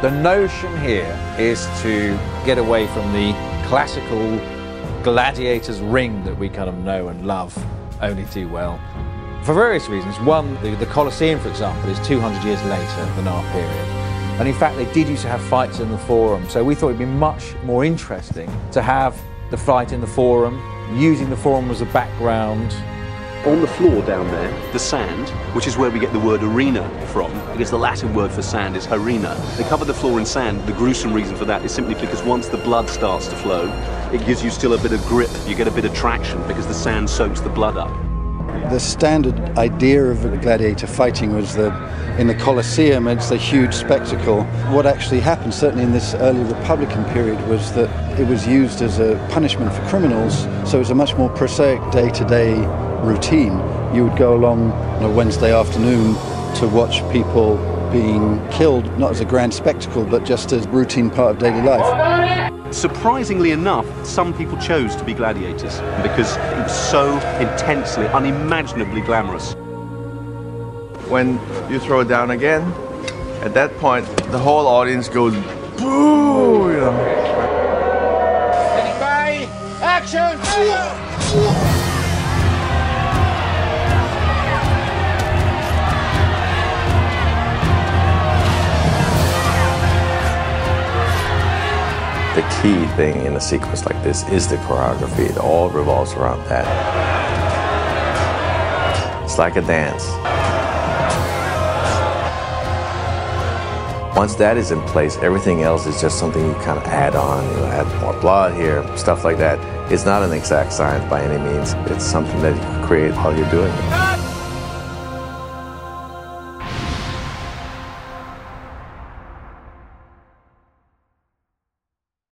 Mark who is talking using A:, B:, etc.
A: The notion here is to get away from the classical gladiator's ring that we kind of know and love only too well. For various reasons. One, the Colosseum, for example, is 200 years later than our period. And in fact, they did used to have fights in the Forum, so we thought it'd be much more interesting to have the fight in the Forum, using the Forum as a background.
B: On the floor down there, the sand, which is where we get the word arena from, because the Latin word for sand is harina. They cover the floor in sand. The gruesome reason for that is simply because once the blood starts to flow, it gives you still a bit of grip, you get a bit of traction because the sand soaks the blood up.
C: The standard idea of gladiator fighting was that in the Colosseum it's a huge spectacle. What actually happened, certainly in this early Republican period, was that it was used as a punishment for criminals, so it was a much more prosaic day-to-day routine. You would go along on a Wednesday afternoon to watch people being killed, not as a grand spectacle, but just as a routine part of daily life.
B: Surprisingly enough, some people chose to be gladiators because it was so intensely, unimaginably glamorous.
D: When you throw it down again, at that point, the whole audience goes, boo! You know?
E: Anybody? Action!
F: The key thing in a sequence like this is the choreography. It all revolves around that. It's like a dance. Once that is in place, everything else is just something you kind of add on. You add more blood here, stuff like that. It's not an exact science by any means. It's something that you create while you're doing it.